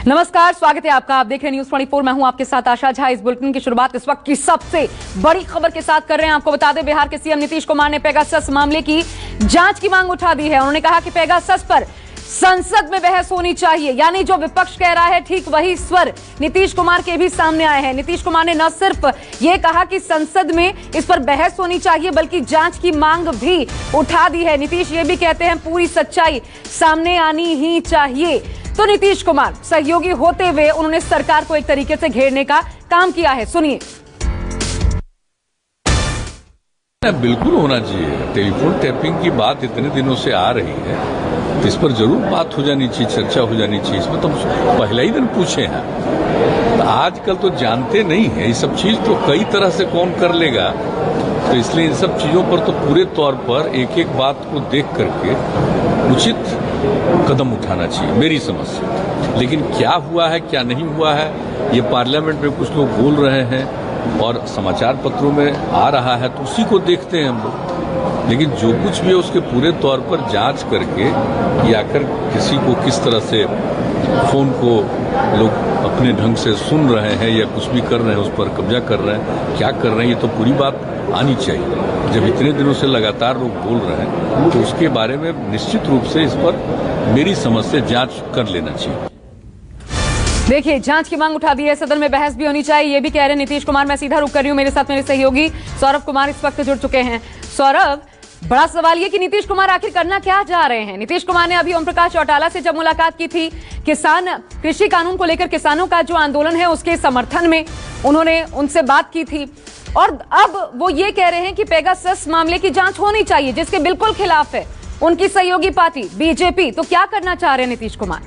नमस्कार, स्वागत है आपका। आप देख रहे हैं न्यूज़ 24। मैं हूं आपके साथ आशा झा। इस बुलेटिन की शुरुआत इस वक्त की सबसे बड़ी खबर के साथ कर रहे हैं। आपको बता दें, बिहार के सीएम नीतीश कुमार ने पेगासस मामले की जांच की मांग उठा दी है। उन्होंने कहा कि पेगासस पर संसद में बहस होनी चाहिए, यानी जो विपक्ष कह रहा है ठीक वही स्वर नीतीश कुमार के भी सामने आए हैं। नीतीश कुमार ने न सिर्फ ये कहा कि संसद में इस पर बहस होनी चाहिए, बल्कि जांच की मांग भी उठा दी है। नीतीश ये भी कहते हैं पूरी सच्चाई सामने आनी ही चाहिए। तो नीतीश कुमार सहयोगी होते हुए उन्होंने सरकार को एक तरीके से घेरने का काम किया है। सुनिए। बिल्कुल होना चाहिए। टेलीफोन टैपिंग की बात इतने दिनों से आ रही है, इस पर जरूर बात हो जानी चाहिए, चर्चा हो जानी चाहिए। इसमें तो पहले ही दिन पूछे हैं। तो आजकल तो जानते नहीं है ये सब चीज, तो कई तरह से कौन कर लेगा। तो इसलिए इन सब चीजों पर तो पूरे तौर पर एक एक बात को देख करके उचित कदम उठाना चाहिए, मेरी समझ से। लेकिन क्या हुआ है क्या नहीं हुआ है, ये पार्लियामेंट में कुछ लोग बोल रहे हैं और समाचार पत्रों में आ रहा है, तो उसी को देखते हैं हम लोग। लेकिन जो कुछ भी है उसके पूरे तौर पर जांच करके या आखिर किसी को किस तरह से फोन को लोग अपने ढंग से सुन रहे हैं या कुछ भी कर रहे हैं, उस पर कब्जा कर रहे हैं, क्या कर रहे हैं, ये तो पूरी बात आनी चाहिए। जब इतने दिनों से लगातार लोग बोल रहे हैं तो उसके बारे में निश्चित रूप से इस पर मेरी समझ से जांच कर लेना चाहिए। देखिए, जांच की मांग उठा दी है, सदन में बहस भी होनी चाहिए, ये भी कह रहे हैं नीतीश कुमार। मैं सीधा रुक कर रही हूं, मेरे साथ मेरे सहयोगी सौरभ कुमार इस वक्त जुड़ चुके हैं। सौरभ, बड़ा सवाल ये कि नीतीश कुमार आखिर करना क्या चाह रहे हैं। नीतीश कुमार ने अभी ओम प्रकाश चौटाला से जब मुलाकात की थी, कृषि कानून को लेकर किसानों का जो आंदोलन है उसके समर्थन में उन्होंने उनसे बात की थी, और अब वो ये कह रहे हैं कि पेगासस मामले की जांच होनी चाहिए, जिसके बिल्कुल खिलाफ है उनकी सहयोगी पार्टी बीजेपी। तो क्या करना चाह रहे हैं नीतीश कुमार?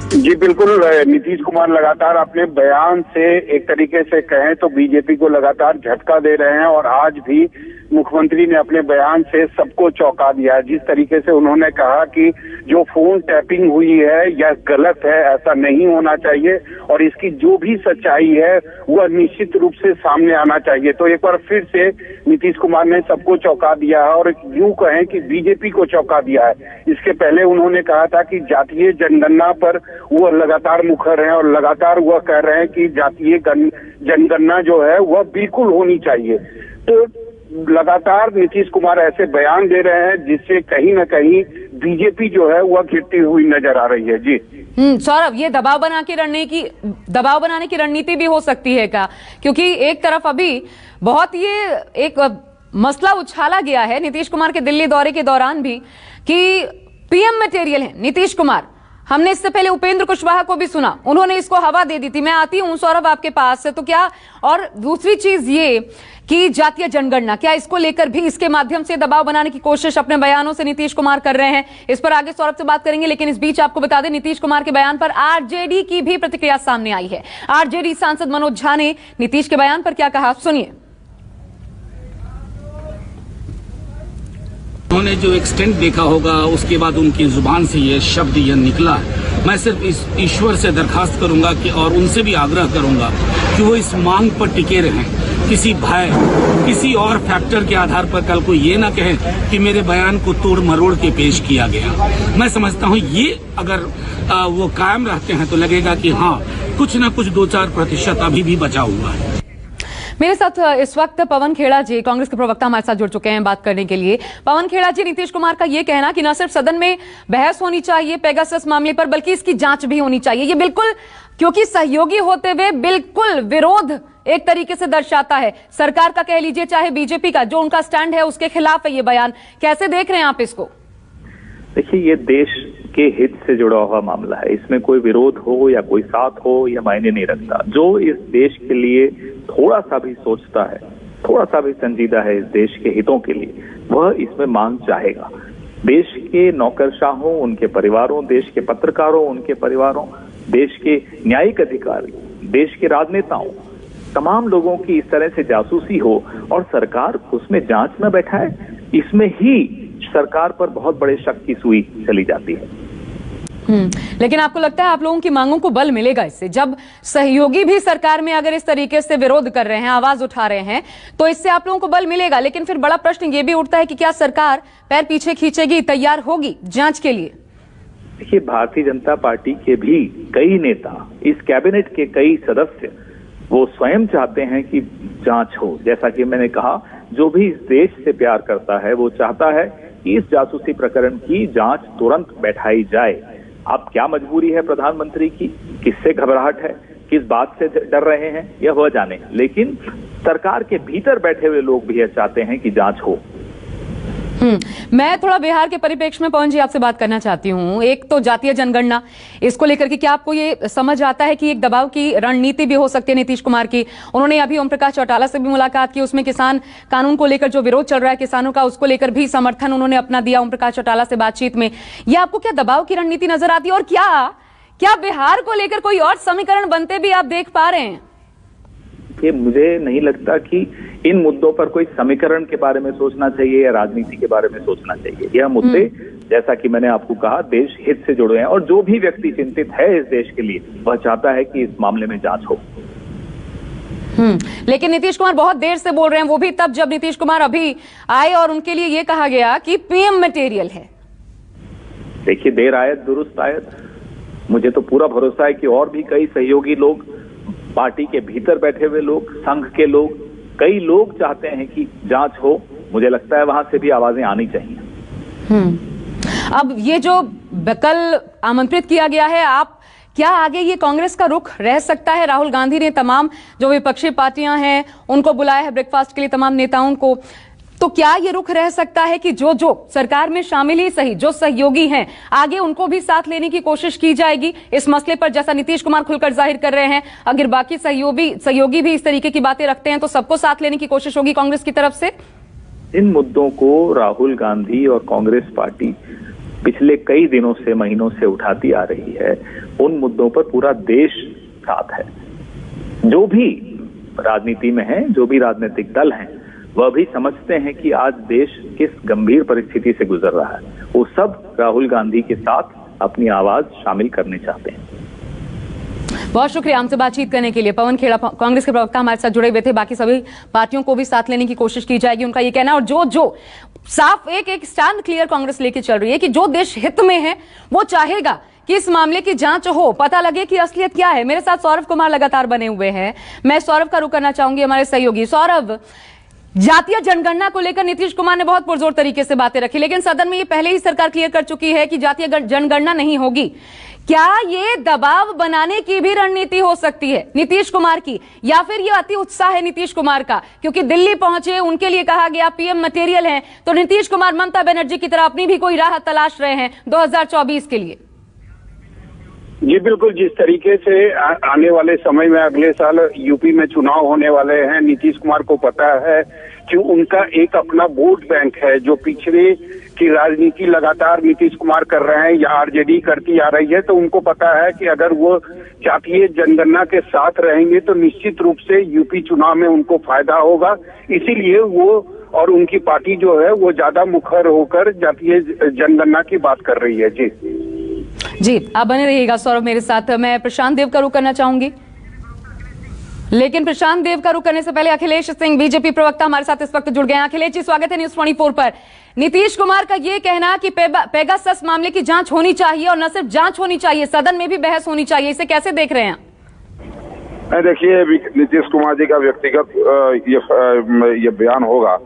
जी बिल्कुल, नीतीश कुमार लगातार अपने बयान से एक तरीके से कहें तो बीजेपी को लगातार झटका दे रहे हैं, और आज भी मुख्यमंत्री ने अपने बयान से सबको चौंका दिया है। जिस तरीके से उन्होंने कहा कि जो फोन टैपिंग हुई है यह गलत है, ऐसा नहीं होना चाहिए, और इसकी जो भी सच्चाई है वह निश्चित रूप से सामने आना चाहिए। तो एक बार फिर से नीतीश कुमार ने सबको चौंका दिया है, और यूं कहें कि बीजेपी को चौंका दिया है। इसके पहले उन्होंने कहा था कि जातीय जनगणना पर वह लगातार मुखर हैं, और लगातार वह कह रहे हैं कि जातीय जनगणना जो है वह बिल्कुल होनी चाहिए। तो लगातार नीतीश कुमार ऐसे बयान दे रहे हैं जिससे कहीं ना कहीं बीजेपी जो है वह गिरती हुई नजर आ रही है। जी सौरभ, ये दबाव बनाने की रणनीति भी हो सकती है क्या? क्योंकि एक तरफ अभी बहुत ये एक मसला उछाला गया है नीतीश कुमार के दिल्ली दौरे के दौरान भी कि पीएम मटेरियल है नीतीश कुमार। हमने इससे पहले उपेंद्र कुशवाहा को भी सुना, उन्होंने इसको हवा दे दी थी। मैं आती हूं सौरभ आपके पास से, तो क्या, और दूसरी चीज ये कि जातीय जनगणना, क्या इसको लेकर भी इसके माध्यम से दबाव बनाने की कोशिश अपने बयानों से नीतीश कुमार कर रहे हैं? इस पर आगे सौरभ से बात करेंगे, लेकिन इस बीच आपको बता दें नीतीश कुमार के बयान पर आरजेडी की भी प्रतिक्रिया सामने आई है। आरजेडी सांसद मनोज झा ने नीतीश के बयान पर क्या कहा, सुनिए। उन्होंने जो एक्सटेंट देखा होगा उसके बाद उनकी जुबान से ये शब्द ये निकला है। मैं सिर्फ इस ईश्वर से दरखास्त करूंगा कि, और उनसे भी आग्रह करूंगा कि वो इस मांग पर टिके रहें। किसी भय, किसी और फैक्टर के आधार पर कल को ये ना कहे कि मेरे बयान को तोड़ मरोड़ के पेश किया गया। मैं समझता हूँ ये अगर वो कायम रहते हैं तो लगेगा कि हाँ, कुछ न कुछ 2-4% अभी भी बचा हुआ है। मेरे साथ इस वक्त पवन खेड़ा जी, कांग्रेस के प्रवक्ता, हमारे साथ जुड़ चुके हैं बात करने के लिए। पवन खेड़ा जी, नीतीश कुमार का ये कहना कि न सिर्फ सदन में बहस होनी चाहिए पेगासस मामले पर, बल्कि इसकी जांच भी होनी चाहिए, ये बिल्कुल, क्योंकि सहयोगी होते हुए बिल्कुल विरोध एक तरीके से दर्शाता है सरकार का, कह लीजिए चाहे बीजेपी का, जो उनका स्टैंड है उसके खिलाफ है ये बयान। कैसे देख रहे हैं आप इसको? देखिए, ये देश के हित से जुड़ा हुआ मामला है। इसमें कोई विरोध हो या कोई साथ हो या मायने नहीं रखता। जो इस देश के लिए थोड़ा सा भी सोचता है, थोड़ा सा भी संजीदा है इस देश के हितों के लिए, वह इसमें मांग चाहेगा। देश के नौकरशाहों, उनके परिवारों, देश के पत्रकारों, उनके परिवारों, देश के न्यायिक अधिकारी, देश के राजनेताओं, तमाम लोगों की इस तरह से जासूसी हो और सरकार उसमें जांच न बैठाए, इसमें ही सरकार पर बहुत बड़े शक की सुई चली जाती है। लेकिन आपको लगता है आप लोगों की मांगों को बल मिलेगा इससे? जब सहयोगी भी सरकार में अगर इस तरीके से विरोध कर रहे हैं, आवाज उठा रहे हैं, तो इससे आप लोगों को बल मिलेगा। लेकिन फिर बड़ा प्रश्न ये भी उठता है कि क्या सरकार पैर पीछे खींचेगी, तैयार होगी जांच के लिए? देखिए, भारतीय जनता पार्टी के भी कई नेता, इस कैबिनेट के कई सदस्य वो स्वयं चाहते हैं कि जांच हो। जैसा कि मैंने कहा, जो भी इस देश से प्यार करता है वो चाहता है कि इस जासूसी प्रकरण की जांच तुरंत बैठाई जाए। अब क्या मजबूरी है प्रधानमंत्री की, किससे घबराहट है, किस बात से डर रहे हैं, यह वह जाने, लेकिन सरकार के भीतर बैठे हुए लोग भी यह चाहते हैं कि जांच हो। मैं थोड़ा बिहार के परिप्रेक्ष्य में पवन जी आपसे बात करना चाहती हूँ। एक तो जातीय जनगणना, इसको लेकर के क्या आपको ये समझ आता है कि एक दबाव की रणनीति भी हो सकती है नीतीश कुमार की? उन्होंने अभी ओम प्रकाश चौटाला से भी मुलाकात की, उसमें किसान कानून को लेकर जो विरोध चल रहा है किसानों का, उसको लेकर भी समर्थन उन्होंने अपना दिया ओम प्रकाश चौटाला से बातचीत में। यह आपको क्या दबाव की रणनीति नजर आती है, और क्या बिहार को लेकर कोई और समीकरण बनते भी आप देख पा रहे हैं? कि मुझे नहीं लगता कि इन मुद्दों पर कोई समीकरण के बारे में सोचना चाहिए या राजनीति के बारे में सोचना चाहिए। यह मुद्दे, जैसा कि मैंने आपको कहा, देश हित से जुड़े हैं, और जो भी व्यक्ति चिंतित है इस देश के लिए वह चाहता है कि इस मामले में जांच हो। लेकिन नीतीश कुमार बहुत देर से बोल रहे हैं, वो भी तब जब नीतीश कुमार अभी आए और उनके लिए ये कहा गया कि पीएम मटेरियल है। देखिए, देर आयत दुरुस्त आयत। मुझे तो पूरा भरोसा है कि और भी कई सहयोगी लोग, पार्टी के भीतर बैठे हुए लोग, संघ के लोग, कई लोग चाहते हैं कि जांच हो। मुझे लगता है वहां से भी आवाजें आनी चाहिए। अब ये जो कल आमंत्रित किया गया है, आप क्या आगे ये कांग्रेस का रुख रह सकता है? राहुल गांधी ने तमाम जो विपक्षी पार्टियां हैं उनको बुलाया है ब्रेकफास्ट के लिए, तमाम नेताओं को। तो क्या ये रुख रह सकता है कि जो सरकार में शामिल ही सही, जो सहयोगी हैं, आगे उनको भी साथ लेने की कोशिश की जाएगी इस मसले पर, जैसा नीतीश कुमार खुलकर जाहिर कर रहे हैं? अगर बाकी सहयोगी भी इस तरीके की बातें रखते हैं तो सबको साथ लेने की कोशिश होगी कांग्रेस की तरफ से? इन मुद्दों को राहुल गांधी और कांग्रेस पार्टी पिछले कई दिनों से, महीनों से उठाती आ रही है। उन मुद्दों पर पूरा देश साथ है। जो भी राजनीति में है, जो भी राजनीतिक दल हैं, वह भी समझते हैं कि आज देश किस गंभीर परिस्थिति से गुजर रहा है। वो सब राहुल गांधी के साथ अपनी आवाज शामिल करने चाहते हैं। बहुत शुक्रिया हमसे बातचीत करने के लिए। पवन खेड़ा, कांग्रेस के प्रवक्ता, हमारे साथ जुड़े हुए थे। बाकी सभी पार्टियों को भी साथ लेने की कोशिश की जाएगी, उनका ये कहना। और जो साफ एक स्टैंड क्लियर कांग्रेस लेके चल रही है कि जो देश हित में है वो चाहेगा कि इस मामले की जांच हो, पता लगे कि असलियत क्या है। मेरे साथ सौरभ कुमार लगातार बने हुए हैं, मैं सौरभ का रुख करना चाहूंगी, हमारे सहयोगी। सौरभ, जातीय जनगणना को लेकर नीतीश कुमार ने बहुत पुरजोर तरीके से बातें रखी, लेकिन सदन में ये पहले ही सरकार क्लियर कर चुकी है कि जातीय जनगणना नहीं होगी। क्या ये दबाव बनाने की भी रणनीति हो सकती है नीतीश कुमार की, या फिर ये अति उत्साह है नीतीश कुमार का क्योंकि दिल्ली पहुंचे, उनके लिए कहा गया पीएम मटेरियल है, तो नीतीश कुमार ममता बनर्जी की तरह अपनी भी कोई राह तलाश रहे हैं 2024 के लिए? जी बिल्कुल, जिस तरीके से आने वाले समय में अगले साल यूपी में चुनाव होने वाले हैं, नीतीश कुमार को पता है कि उनका एक अपना वोट बैंक है। जो पिछड़े की राजनीति लगातार नीतीश कुमार कर रहे हैं या आरजेडी करती आ रही है, तो उनको पता है कि अगर वो जातीय जनगणना के साथ रहेंगे तो निश्चित रूप से यूपी चुनाव में उनको फायदा होगा। इसीलिए वो और उनकी पार्टी जो है वो ज्यादा मुखर होकर जातीय जनगणना की बात कर रही है। जी आप बने रहिएगा सौरभ मेरे साथ। मैं प्रशांत देव का रुख करना चाहूंगी, लेकिन प्रशांत देव का रुख करने से पहले अखिलेश सिंह, बीजेपी प्रवक्ता, हमारे साथ इस वक्त जुड़ गए हैं। अखिलेश जी, स्वागत है न्यूज 24 पर। नीतीश कुमार का ये कहना कि पेगासस मामले की जांच होनी चाहिए, और न सिर्फ जांच होनी चाहिए, सदन में भी बहस होनी चाहिए, इसे कैसे देख रहे हैं? देखिए, नीतीश कुमार जी का व्यक्तिगत ये बयान होगा,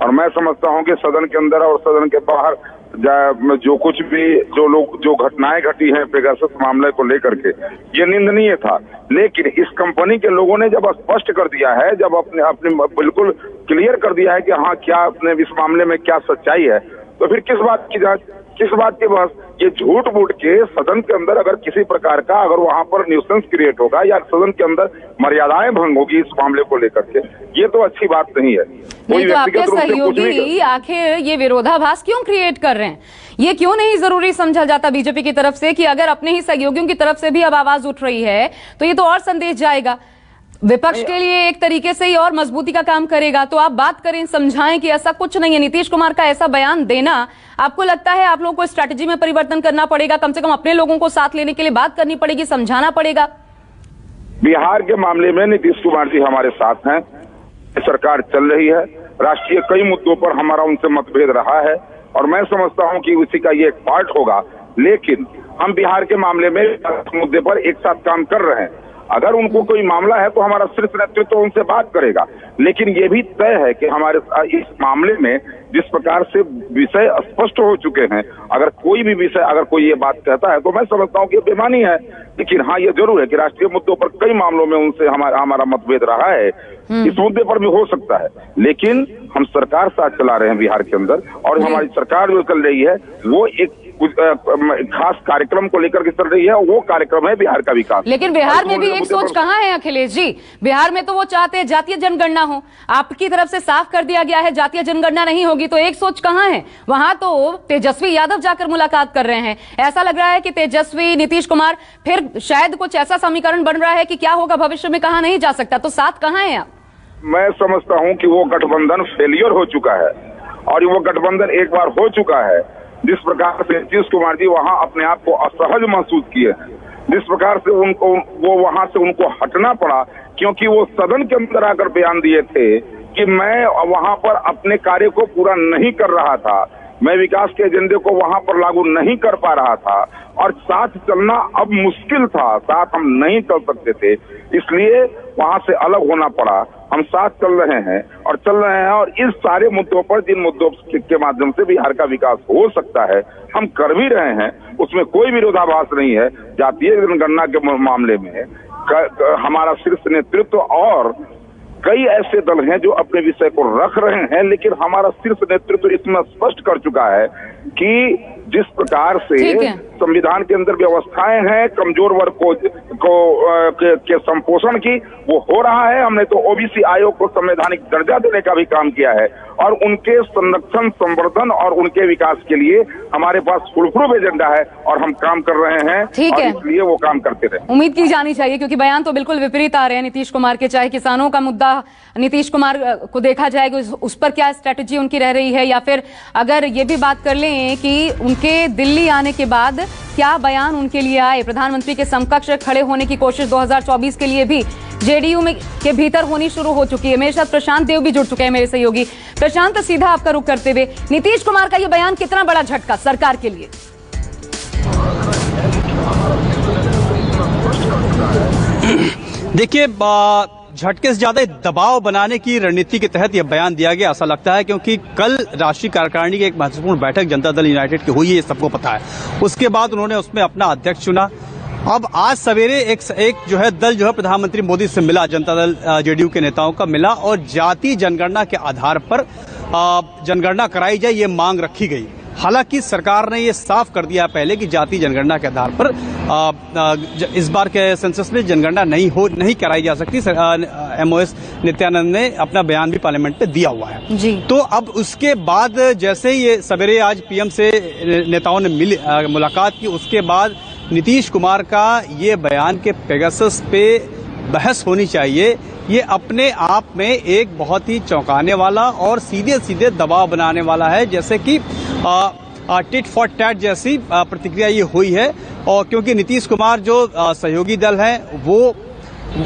और मैं समझता हूं कि सदन के अंदर और सदन के बाहर जो कुछ भी जो घटनाएं घटी हैं पेगासस मामले को लेकर के, ये निंदनीय था। लेकिन इस कंपनी के लोगों ने जब स्पष्ट कर दिया है, जब अपने बिल्कुल क्लियर कर दिया है कि हाँ क्या अपने इस मामले में क्या सच्चाई है, तो फिर किस बात की जांच, किस बात की बहस? ये झूठ मूठ के सदन के अंदर अगर किसी प्रकार का अगर वहां पर न्यूसेंस क्रिएट होगा या सदन के अंदर मर्यादाएं भंग होगी इस मामले को लेकर के, ये तो अच्छी बात नहीं है। नहीं तो आपके सहयोगी आखिर ये विरोधाभास क्यों क्रिएट कर रहे हैं? ये क्यों नहीं जरूरी समझा जाता बीजेपी की तरफ से कि अगर अपने ही सहयोगियों की तरफ से भी अब आवाज उठ रही है तो ये तो और संदेश जाएगा, विपक्ष के लिए एक तरीके से ही और मजबूती का काम करेगा। तो आप बात करें, समझाएं कि ऐसा कुछ नहीं है। नीतीश कुमार का ऐसा बयान देना, आपको लगता है आप लोगों को स्ट्रैटेजी में परिवर्तन करना पड़ेगा, कम से कम अपने लोगों को साथ लेने के लिए बात करनी पड़ेगी, समझाना पड़ेगा? बिहार के मामले में नीतीश कुमार जी हमारे साथ हैं, सरकार चल रही है, राष्ट्रीय कई मुद्दों पर हमारा उनसे मतभेद रहा है, और मैं समझता हूं कि उसी का ये एक पार्ट होगा लेकिन हम बिहार के मामले में इस मुद्दे पर एक साथ काम कर रहे हैं। अगर उनको कोई मामला है तो हमारा शीर्ष नेतृत्व तो उनसे बात करेगा, लेकिन ये भी तय है कि हमारे इस मामले में जिस प्रकार से विषय स्पष्ट हो चुके हैं, अगर कोई भी विषय अगर कोई ये बात कहता है तो मैं समझता हूँ कि बेईमानी है। लेकिन हाँ, ये जरूर है कि राष्ट्रीय मुद्दों पर कई मामलों में उनसे हमारा मतभेद रहा है, इस मुद्दे पर भी हो सकता है, लेकिन हम सरकार साथ चला रहे हैं बिहार के अंदर, और हमारी सरकार जो चल रही है वो एक खास कार्यक्रम को लेकर के चल रही है, वो कार्यक्रम है बिहार का विकास। लेकिन बिहार में भी एक सोच कहाँ है अखिलेश जी? बिहार में तो वो चाहते हैं जातीय जनगणना हो, आपकी तरफ से साफ कर दिया गया है जातीय जनगणना नहीं होगी, तो एक सोच कहाँ है? वहां तो तेजस्वी यादव जाकर मुलाकात कर रहे हैं। ऐसा लग रहा है कि तेजस्वी, नीतीश कुमार, फिर शायद कुछ ऐसा समीकरण बन रहा है कि क्या होगा भविष्य में, कहा नहीं जा सकता, तो साथ कहाँ है आप? मैं समझता हूं कि वो गठबंधन फेलियर हो चुका है, और वो गठबंधन एक बार हो चुका है। जिस प्रकार से नीतीश कुमार जी वहां अपने आप को असहज महसूस किए हैं, जिस प्रकार से वो वहां से उनको हटना पड़ा, क्योंकि वो सदन के अंदर आकर बयान दिए थे कि मैं वहां पर अपने कार्य को पूरा नहीं कर रहा था, मैं विकास के एजेंडे को वहां पर लागू नहीं कर पा रहा था, और साथ चलना अब मुश्किल था, साथ हम नहीं चल सकते थे, इसलिए वहां से अलग होना पड़ा। हम साथ चल रहे हैं और इस सारे मुद्दों पर, जिन मुद्दों के माध्यम से बिहार का विकास हो सकता है, हम कर भी रहे हैं, उसमें कोई विरोधाभास नहीं है। जातीय जनगणना के मामले में हमारा शीर्ष नेतृत्व और कई ऐसे दल हैं जो अपने विषय को रख रहे हैं, लेकिन हमारा शीर्ष नेतृत्व इतना स्पष्ट कर चुका है कि जिस प्रकार से संविधान के अंदर व्यवस्थाएं हैं कमजोर वर्ग के संपोषण की, वो हो रहा है। हमने तो ओबीसी आयोग को संवैधानिक दर्जा देने का भी काम किया है, और उनके संरक्षण, संवर्धन और उनके विकास के लिए हमारे पास फुलप्रूफ एजेंडा है, और हम काम कर रहे हैं, और इसलिए वो काम करते रहे। उम्मीद की जानी चाहिए, क्योंकि बयान तो बिल्कुल विपरीत आ रहे हैं नीतीश कुमार के। चाहे किसानों का मुद्दा नीतीश कुमार को देखा जाएगा, उस पर क्या स्ट्रेटेजी उनकी रह रही है, या फिर अगर ये भी बात कर लें कि उनके दिल्ली आने के बाद क्या बयान उनके लिए आए, प्रधानमंत्री के समकक्ष खड़े होने की कोशिश 2024 के लिए भी जेडीयू में के भीतर होनी शुरू हो चुकी है। मेरे साथ प्रशांत देव भी जुड़ चुके हैं, मेरे सहयोगी। प्रशांत, सीधा आपका रुख करते हुए, नीतीश कुमार का यह बयान कितना बड़ा झटका सरकार के लिए? देखिए, झटके से ज्यादा दबाव बनाने की रणनीति के तहत यह बयान दिया गया, ऐसा लगता है, क्योंकि कल राष्ट्रीय कार्यकारिणी की एक महत्वपूर्ण बैठक जनता दल यूनाइटेड की हुई है, ये सबको पता है। उसके बाद उन्होंने उसमें अपना अध्यक्ष चुना। अब आज सवेरे एक जो है दल जो है प्रधानमंत्री मोदी से मिला, जनता दल जेडीयू के नेताओं का मिला, और जातीय जनगणना के आधार पर जनगणना कराई जाए, ये मांग रखी गई। हालांकि सरकार ने ये साफ कर दिया पहले कि जातीय जनगणना के आधार पर इस बार के सेंसस में जनगणना नहीं कराई जा सकती। एमओएस नित्यानंद ने अपना बयान भी पार्लियामेंट में दिया हुआ है जी। तो अब उसके बाद जैसे ये सवेरे आज पीएम से नेताओं ने मुलाकात की, उसके बाद नीतीश कुमार का ये बयान के पेगासस पे बहस होनी चाहिए, ये अपने आप में एक बहुत ही चौंकाने वाला और सीधे सीधे दबाव बनाने वाला है, जैसे कि टिट फॉर टैट जैसी प्रतिक्रिया ये हुई है। और क्योंकि नीतीश कुमार जो सहयोगी दल है, वो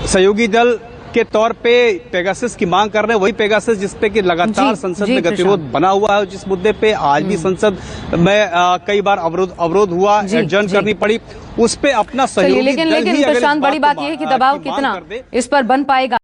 सहयोगी दल के तौर पे पेगासस की मांग कर रहे हैं, वही पेगासस जिसपे कि लगातार संसद में गतिरोध बना हुआ है, जिस मुद्दे पे आज भी संसद में कई बार अवरोध हुआ, एडजर्न करनी पड़ी, उस पे अपना सहयोगी दल ही। लेकिन प्रशांत, बड़ी बात यह है कि दबाव कितना इस पर बन पाएगा।